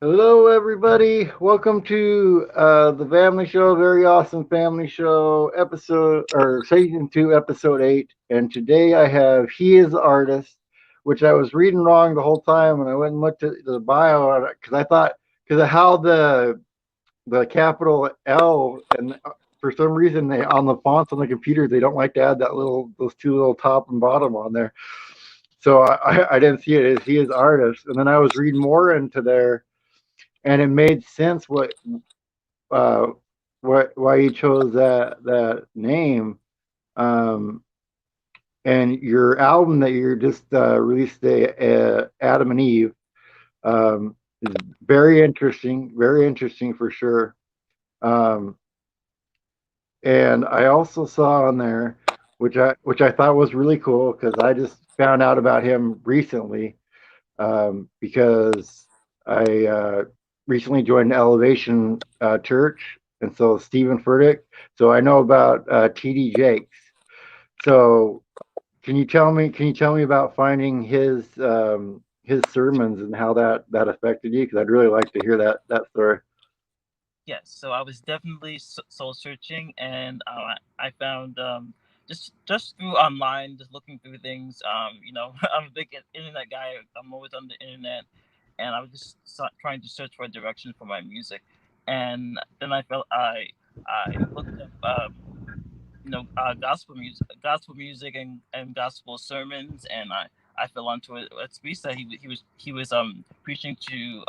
Hello, everybody. Welcome to the Family Show, very awesome family show episode or season 2, episode 8. And today I have He is the Artist, which I was reading wrong the whole time, and I went and looked at the bio on it because I thought because of how the capital L and for some reason they on the fonts on the computer they don't like to add that little those two little top and bottom on there. So I didn't see it as He is Artist, and then I was reading more into there and it made sense uh, what why you chose that name. Um, and your album that you just released, the Adam and Eve, is very interesting for sure. Um, and I also saw on there, which I thought was really cool because I just found out about him recently because I recently joined Elevation Church, and so Stephen Furtick. So I know about T.D. Jakes. So can you tell me about finding his sermons and how that affected you? Because I'd really like to hear that story. Yes, so I was definitely soul searching, and I found just through online, just looking through things. I'm a big internet guy. I'm always on the internet, and I was just trying to search for a direction for my music, and then I looked up gospel music and gospel sermons, and I fell onto it. Let's be said he was preaching to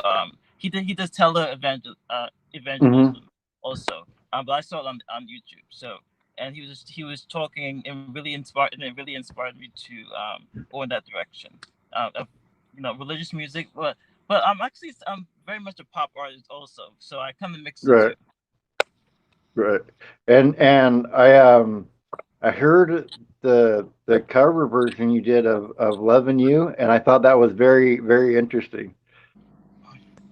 he does Hmm. evangelism also, but I saw it on YouTube. So and he was talking and it really inspired me to go in that direction of religious music, but I'm very much a pop artist also, so I kind of mix the two. Right, right. And I heard the cover version you did of "Loving You," and I thought that was very interesting.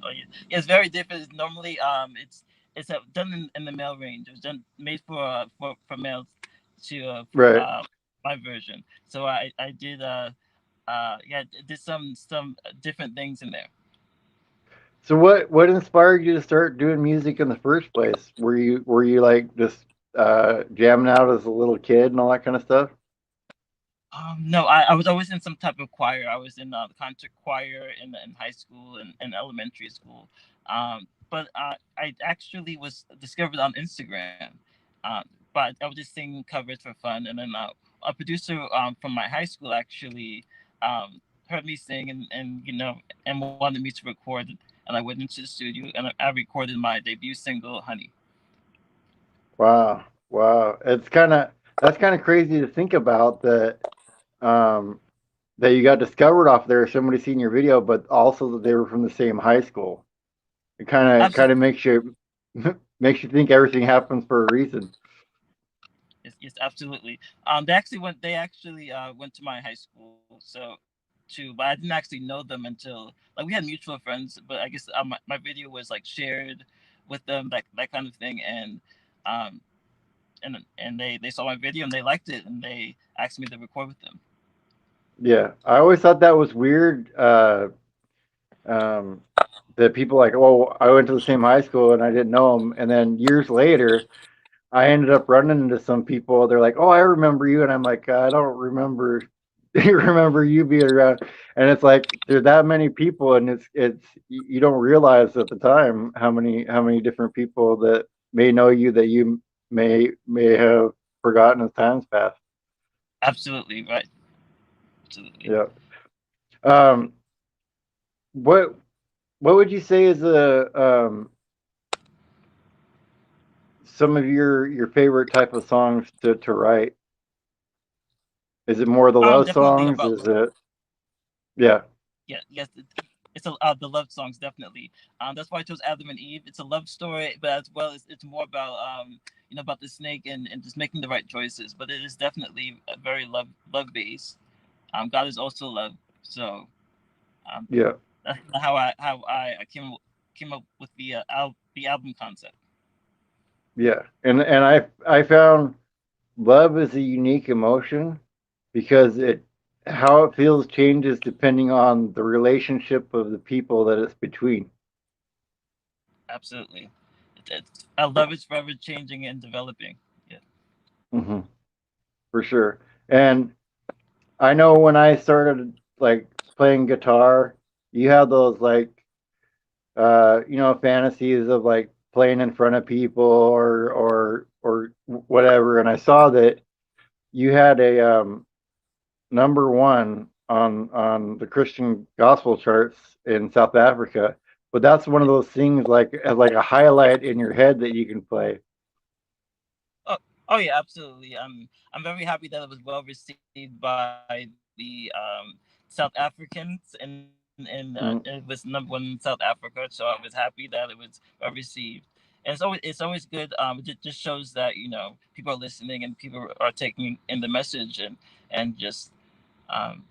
Oh, yeah. Yeah, it's very different. Normally, it's done in the male range. It was done made for males to Right. my version. So I did did some different things in there. So what inspired you to start doing music in the first place? Were you like just jamming out as a little kid and all that kind of stuff? No, I was always in some type of choir. I was in the concert choir in high school and elementary school. But I actually was discovered on Instagram. But I was just singing covers for fun, and then a producer from my high school actually heard me sing and wanted me to record. And I went into the studio and I recorded my debut single, "Honey." Wow, wow. That's kind of crazy to think about um, that you got discovered off there. Somebody seen your video, but also that they were from the same high school. It kind of Absolutely. makes you makes you think everything happens for a reason. Yes, yes, absolutely. They actually went to my high school, so too, but I didn't actually know them until like we had mutual friends. But I guess my video was like shared with them, that kind of thing, um, and they saw my video and they liked it and they asked me to record with them. Yeah, I always thought that was weird. Um, that people like, oh, I went to the same high school and I didn't know them, and then years later, I ended up running into some people. They're like, oh, I remember you, and I'm like, I don't remember. Remember you being around, and it's like there's that many people, and it's you don't realize at the time how many different people that may know you that you may have forgotten as times passed. Absolutely right. Absolutely. Yeah. Um. What What would you say is some of your favorite type of songs to write? Is it more the love Definitely songs? about Is it yeah, yeah, yes, it's the love songs definitely. That's why I chose Adam and Eve. It's a love story, but as well as it's more about about the snake and just making the right choices. But it is definitely a very love based. God is also love, so um, yeah, that's how I came up with the album concept. yeah. And I found love is a unique emotion because it how it feels changes depending on the relationship of the people that it's between. Absolutely. I love it's forever changing and developing. Yeah. Hmm. For sure. And I know when I started like playing guitar, you had those like fantasies of like playing in front of people or whatever. And I saw that you had a number one on the Christian gospel charts in South Africa. But that's one of those things like as like a highlight in your head that you can play. Oh, oh yeah, absolutely. I'm very happy that it was well received by the South Africans, and it was number one in South Africa. So I was happy that it was well received. And it's always good. It just shows that people are listening and people are taking in the message and just um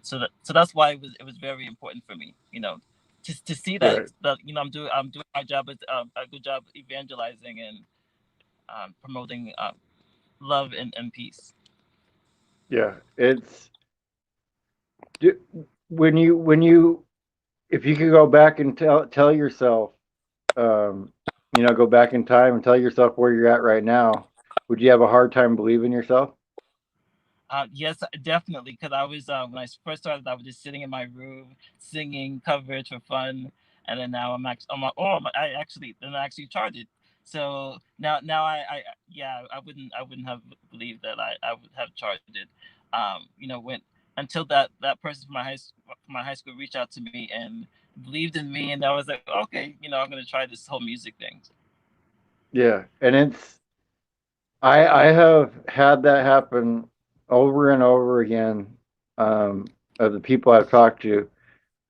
so that's why it was very important for me. To see Right. that I'm doing my job with a good job evangelizing and promoting love and peace. Yeah. It's when you if you could go back and tell yourself, um, go back in time and tell yourself where you're at right now, would you have a hard time believing yourself? Yes, definitely. Because I was when I first started, I was just sitting in my room singing covers for fun, and then now I actually then I actually charted. So now yeah, I wouldn't have believed that I would have charted. When until that person from my high school reached out to me and believed in me, and I was like, okay, I'm gonna try this whole music thing. Yeah, and I have had that happen over and over again, of the people I've talked to,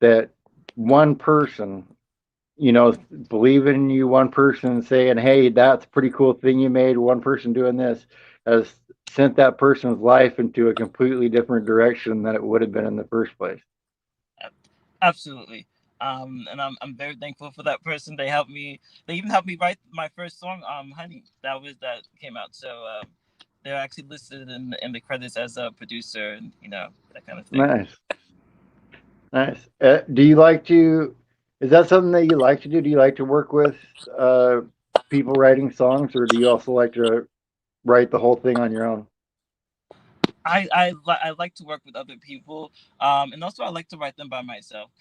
that one person, believing in you, one person saying, "Hey, that's a pretty cool thing you made," one person doing this has sent that person's life into a completely different direction than it would have been in the first place. Absolutely. And I'm very thankful for that person. They helped me. They even helped me write my first song, "Honey." That came out. So they're actually listed in the credits as a producer and that kind of thing. Nice, nice. Do you like to? Is that something that you like to do? Do you like to work with uh, people writing songs, or do you also like to write the whole thing on your own? I like to work with other people, and also I like to write them by myself.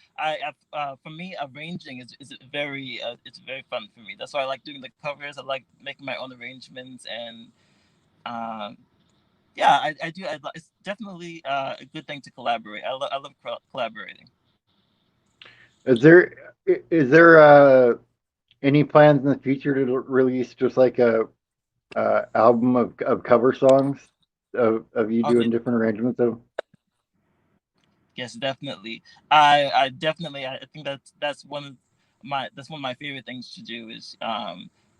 For me, arranging is very it's very fun for me. That's why I like doing the covers. I like making my own arrangements and. Um, yeah, I do. It's definitely a good thing to collaborate. I love collaborating. Is there any plans in the future to release just like a album of cover songs of you Oh yeah, doing different arrangements of? yes, definitely. I definitely. I think that's one of my favorite things to do is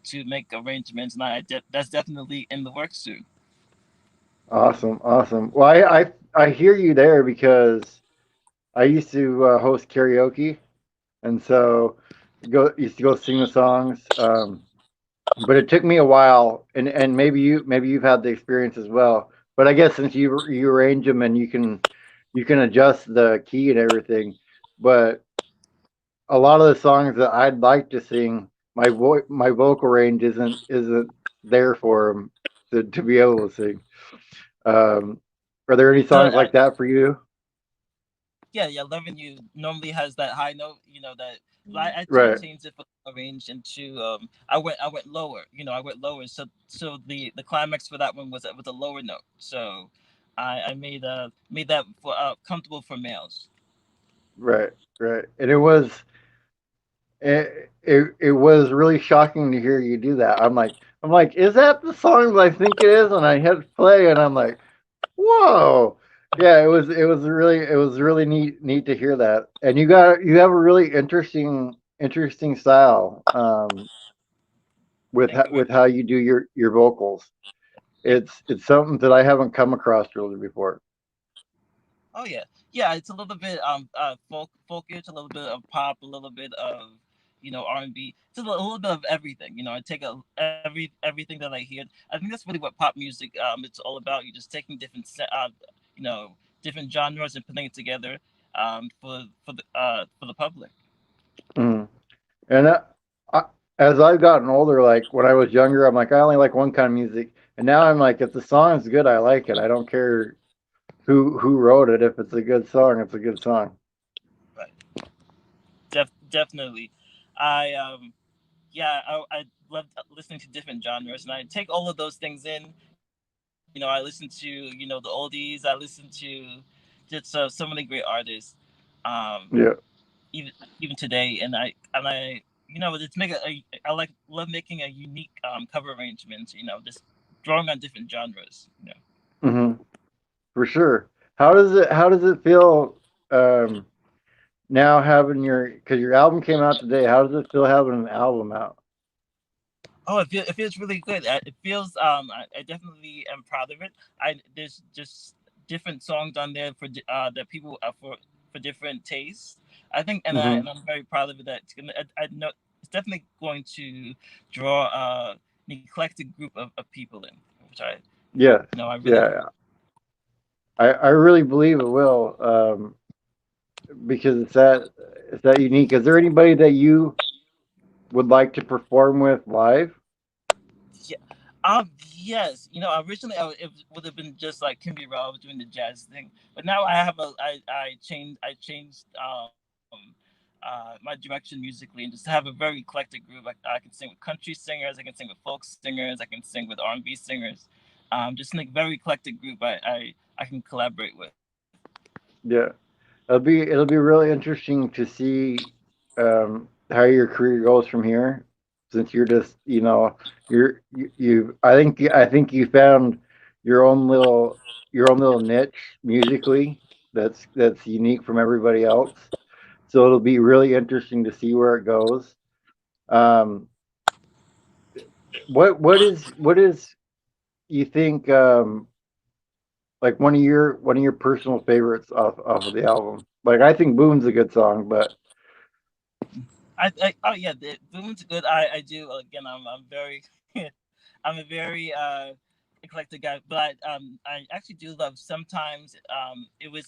to make arrangements, and that's definitely in the works soon. Awesome, awesome. Well, I hear you there because I used to host karaoke, and so go used to go sing the songs. But it took me a while, and maybe you've had the experience as well. But I guess since you arrange them and you can adjust the key and everything, but a lot of the songs that I'd like to sing, my vocal range isn't there for them to be able to sing. Um, are there any So songs like that for you? yeah, yeah, loving you normally has that high note. That I actually Right, changed it for range into I went lower. I went lower. So the climax for that one was a lower note. So I made that for comfortable for males. right, right. And it was really shocking to hear you do that. I'm like, is that the song that I think it is? And I hit play, and I'm like, whoa, yeah. It was really neat to hear that. And you have a really interesting style, with Thank you very with much. how you do your vocals. It's something that I haven't come across really before. Oh yeah, yeah. It's a little bit folkish, a little bit of pop, a little bit of R&B. It's a little bit of everything. I take everything that I hear. I think that's really what pop music it's all about. You're just taking you know different genres and putting it together for the public. Mm. And as I've gotten older, like when I was younger, I'm like I only like one kind of music, and now I'm like if the song is good, I like it. I don't care who wrote it. If it's a good song, it's a good song. Right. Definitely. I yeah, I love listening to different genres, and I take all of those things in. I listen to the oldies. I listen to just so many great artists, um, Yeah. even today, and it's make I like love making a unique cover arrangement. Just drawing on different genres. Hmm. For sure. How does it feel um now having because your album came out today? How does it feel having an album out? Oh, it feels really good. It feels I definitely am proud of it. I There's just different songs on there for that people for different tastes. I think, Hmm. and I'm very proud of it. That I know it's definitely going to draw an eclectic group of people in, which Yes. I really hope. Yeah. I really believe it will, because it's that unique. Is there anybody that you would like to perform with live? Yeah. Yes. Originally it would have been just like Kimby Raw doing the jazz thing, but now I changed my direction musically and just have a very eclectic group. I can sing with country singers, I can sing with folk singers, I can sing with R&B singers. Just like very eclectic group. I can collaborate with. Yeah. It'll be really interesting to see how your career goes from here, since you're just I think you found your own little your own little niche musically that's unique from everybody else. So it'll be really interesting to see where it goes. Um, what is you think like one of your personal favorites off of the album? Like I think Boon's a good song, but Oh yeah, the Boon's good. I do again. I'm very I'm a very eclectic guy, but I actually do love sometimes. It was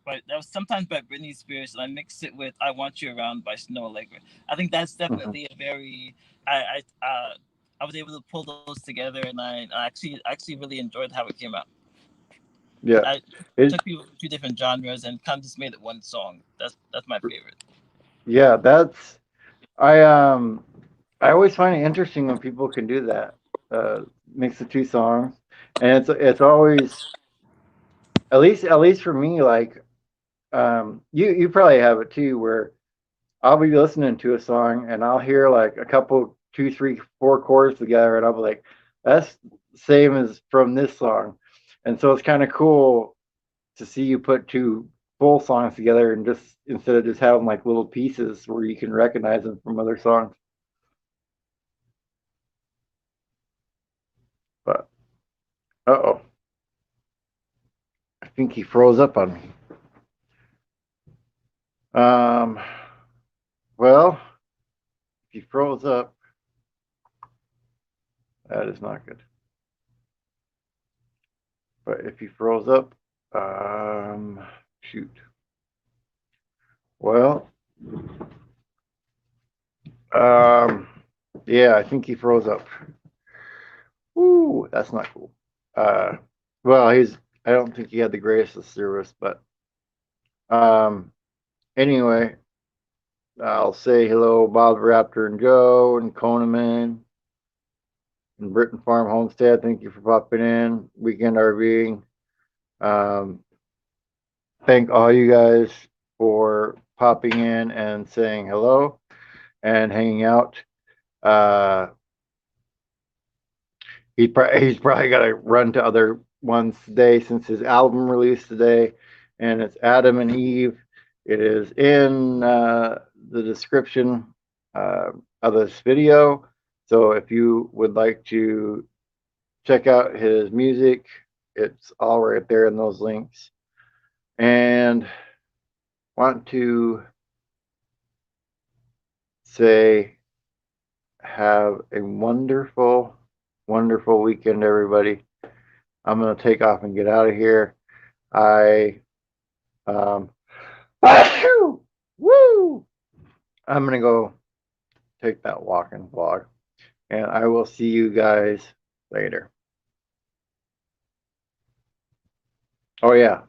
but that was sometimes by Britney Spears, and I mixed it with "I Want You Around" by Snow Allegra. I think that's mhm, definitely a very I was able to pull those together, and I actually really enjoyed how it came out. yeah. I It took people from two different genres and kind of just made it one song. That's my favorite. yeah, that's I um I always find it interesting when people can do that. Uh Mix the two songs. And it's always at least for me, like you probably have it too, where I'll be listening to a song and I'll hear like a couple, two, three, four chords together, and I'll be like, that's same as from this song. And so it's kind of cool to see you put two full songs together and just instead of just having like little pieces where you can recognize them from other songs. But oh, I think he froze up on me. Um, well, if he froze up, that is not good. But if he froze up, shoot. Well, um, yeah, I think he froze up. Ooh, that's not cool. Uh, well, I don't think he had the greatest of service, but um, anyway, I'll say hello, Bob Raptor and Joe and Conaman and Britton Farm Homestead. Thank you for popping in. Weekend RVing. Um, thank all you guys for popping in and saying hello and hanging out. Uh, he's probably got to run to other ones today since his album released today, and it's Adam and Eve. It is in the description of this video. So if you would like to check out his music, it's all right there in those links. And want to say have a wonderful, wonderful weekend, everybody. I'm going to take off and get out of here. I um woo! I'm gonna go take that walk and vlog. And I will see you guys later. Oh yeah, so